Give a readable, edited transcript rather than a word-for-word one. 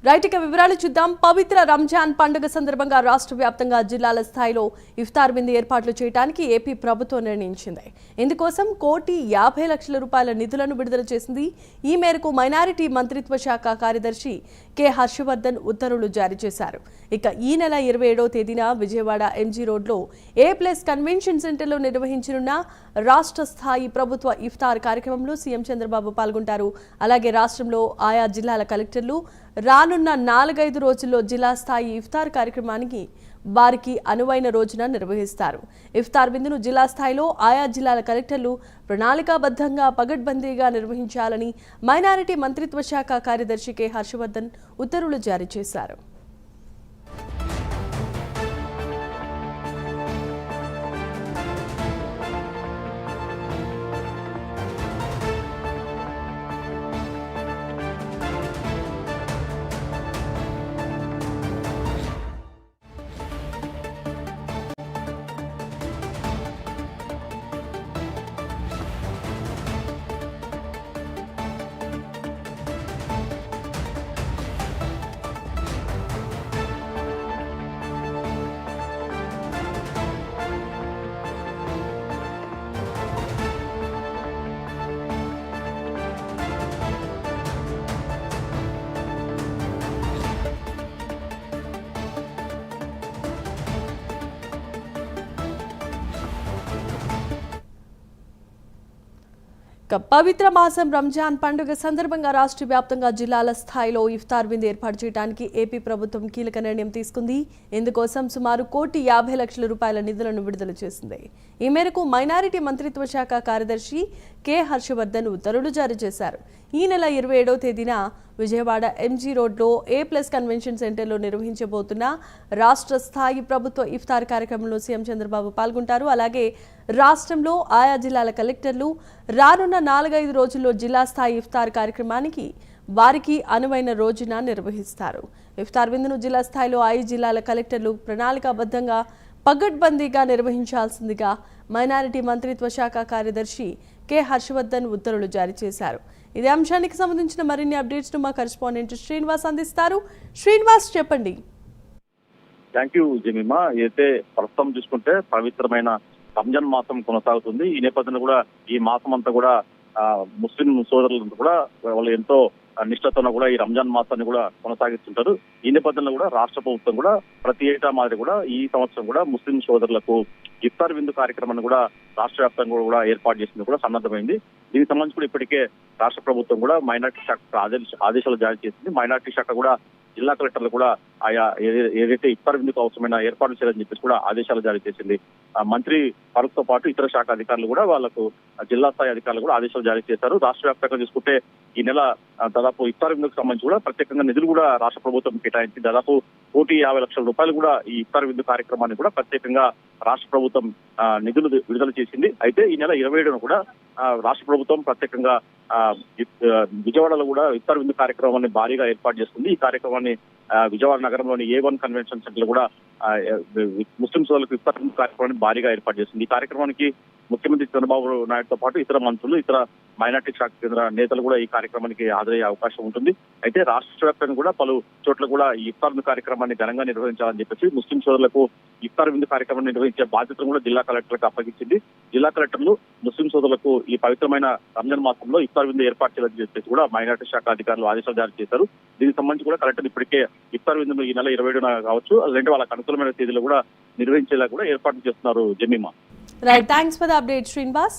Right ఇక వివరాలు చూద్దాం. పవిత్ర రంజాన్ పండుగ సందర్భంగా రాష్ట్ర వ్యాప్తంగా జిల్లాల స్థాయిలో ఇఫ్తార్ విందు ఏర్పాట్లు చేయడానికి ఏపీ ప్రభుత్వం నిర్ణయించింది. ఇందుకోసం 1,50,00,000 రూపాయల నిధులను విడుదల చేసింది. ఈ మేరకు మైనారిటీ మంత్రిత్వ శాఖ కార్యదర్శి కె హర్షవర్ధన్ ఉత్తర్వులు జారీ చేశారు. ఇక ఈ నెల 27వ తేదీన విజయవాడ ఎంజీ రోడ్లో A+ కన్వెన్షన్ సెంటర్లో నిర్వహించనున్న రాష్ట్ర స్థాయి ప్రభుత్వ ఇఫ్తార్ కార్యక్రమంలో సీఎం చంద్రబాబు పాల్గొంటారు. అలాగే రాష్ట్రంలో ఆయా జిల్లాల కలెక్టర్లు రానున్న 4-5 రోజుల్లో జిల్లా స్థాయి ఇఫ్తార్ కార్యక్రమానికి వారికి అనువైన రోజున నిర్వహిస్తారు. ఇఫ్తార్ విందును జిల్లా స్థాయిలో ఆయా జిల్లాల కలెక్టర్లు ప్రణాళికాబద్ధంగా పగడ్బందీగా నిర్వహించాలని మైనారిటీ మంత్రిత్వ శాఖ కార్యదర్శి కె హర్షవర్ధన్ ఉత్తర్వులు జారీ చేశారు. పవిత్ర మాసం రంజాన్ పండుగ సందర్భంగా రాష్ట్ర వ్యాప్తంగా జిల్లాల స్థాయిలో ఇఫ్తార్ విందు ఏర్పాటు చేయడానికి ఏపీ ప్రభుత్వం కీలక నిర్ణయం తీసుకుంది. ఇందుకోసం సుమారు 1,50,00,000 రూపాయల నిధులను విడుదల చేసింది. ఈ మేరకు మైనారిటీ మంత్రిత్వ శాఖ కార్యదర్శి కె హర్షవర్ధన్ ఉత్తర్వులు జారీ చేశారు. ఈ నెల 27వ తేదీన విజయవాడ ఎంజీ రోడ్లో A+ కన్వెన్షన్ సెంటర్లో నిర్వహించబోతున్న రాష్ట్ర స్థాయి ప్రభుత్వ ఇఫ్తార్ కార్యక్రమంలో సీఎం చంద్రబాబు పాల్గొంటారు. అలాగే రాష్ట్రంలో ఆయా జిల్లాల కలెక్టర్లు రానున్న 4-5 రోజుల్లో జిల్లా స్థాయి ఇఫ్తార్ కార్యక్రమానికి వారికి అనువైన రోజున నిర్వహిస్తారు. ఇఫ్తార్ విందును జిల్లా స్థాయిలో 5 జిల్లాల కలెక్టర్లు ప్రణాళికాబద్ధంగా పగడ్బందీగా నిర్వహించాల్సిందిగా మైనారిటీ మంత్రిత్వ శాఖ కార్యదర్శి కె హర్షవర్ధన్ ఉత్తర్వులు జారీ చేశారు. ఇదే అంశానికి సంబంధించిన మరిన్ని అప్డేట్స్ ను మా కరెస్పాండెంట్ శ్రీనివాస్ అందిస్తారు. శ్రీనివాస్, చెప్పండి. Thank you Jemimah. అయితే ప్రస్తుతం చూసుకుంటే పవిత్రమైన రంజాన్ మాసం కొనసాగుతుంది. ఈ నేపథ్యంలో కూడా ఈ మాసం అంతా కూడా ముస్లిం సోదరులంతా కూడా వాళ్ళు ఎంతో నిష్ఠతోన కూడా ఈ రంజాన్ మాసాన్ని కూడా కొనసాగిస్తుంటారు. ఈ నేపథ్యంలో కూడా రాష్ట్ర ప్రభుత్వం కూడా ప్రతి ఏటా మాదిరి కూడా ఈ సంవత్సరం కూడా ముస్లిం సోదరులకు ఇఫ్తార్ విందు కార్యక్రమాన్ని కూడా రాష్ట్ర వ్యాప్తంగా కూడా ఏర్పాటు చేసింది కూడా సన్నద్ధమైంది. దీనికి సంబంధించి కూడా ఇప్పటికే రాష్ట్ర ప్రభుత్వం కూడా మైనార్టీ శాఖ ఆదేశాలు జారీ చేసింది. మైనార్టీ శాఖ కూడా జిల్లా కలెక్టర్లు కూడా ఆయా ఏదైతే ఇఫ్తార్ విందుకు అవసరమైన ఏర్పాట్లు చేయాలని చెప్పేసి కూడా ఆదేశాలు జారీ చేసింది. మంత్రి ఫరూక్ తో పాటు ఇతర శాఖ అధికారులు కూడా వాళ్ళకు జిల్లా స్థాయి అధికారులు కూడా ఆదేశాలు జారీ చేశారు. రాష్ట్ర వ్యాప్తంగా చూసుకుంటే ఈ నెల దాదాపు ఇఫ్తార్ విందుకు సంబంధించి కూడా ప్రత్యేకంగా నిధులు కూడా రాష్ట్ర ప్రభుత్వం కేటాయించి దాదాపు 1,50,00,000 రూపాయలు కూడా ఈ ఇఫ్తార్ విందు కార్యక్రమాన్ని కూడా ప్రత్యేకంగా రాష్ట్ర ప్రభుత్వం నిధులు విడుదల చేసింది. అయితే ఈ నెల 27న కూడా రాష్ట్ర ప్రభుత్వం ప్రత్యేకంగా విజయవాడలో కూడా ఇఫ్తార్ విందు కార్యక్రమాన్ని భారీగా ఏర్పాటు చేస్తుంది. ఈ కార్యక్రమాన్ని విజయవాడ నగరంలోని A1 కన్వెన్షన్ సెంటర్ కూడా ముస్లిం సోదరులకు ఇఫ్తార్ విందు కార్యక్రమాన్ని భారీగా ఏర్పాటు చేస్తుంది. ఈ కార్యక్రమానికి ముఖ్యమంత్రి చంద్రబాబు నాయుడుతో పాటు ఇతర మంత్రులు, ఇతర మైనార్టీ శాఖ కేంద్ర నేతలు కూడా ఈ కార్యక్రమానికి హాజరయ్యే అవకాశం ఉంటుంది. అయితే రాష్ట్ర వ్యాప్తంగా కూడా పలు చోట్ల కూడా ఈ ఇఫ్తార్ విందు కార్యక్రమాన్ని ఘనంగా నిర్వహించాలని చెప్పేసి ముస్లిం సోదరులకు ఇఫ్తార్ విందు కార్యక్రమాన్ని నిర్వహించే బాధ్యతను కూడా జిల్లా కలెక్టర్లకు అప్పగించింది. జిల్లా కలెక్టర్లు ముస్లిం సోదరులకు ఈ పవిత్రమైన రంజాన్ మాసంలో ఇఫ్తార్ విందు ఏర్పాటు చేయాలని చెప్పేసి కూడా మైనార్టీ శాఖ అధికారులు ఆదేశాలు జారీ చేశారు. దీనికి సంబంధించి కూడా కలెక్టర్ ఇప్పటికే ఇఫ్తార్ విందును ఈ నెల 27న కావచ్చు, లేదంటే వాళ్ళకి అనుకూలమైన తేదీలో కూడా నిర్వహించేలా కూడా ఏర్పాట్లు చేస్తున్నారు. Jemimah. Right, thanks for the update Srinivas.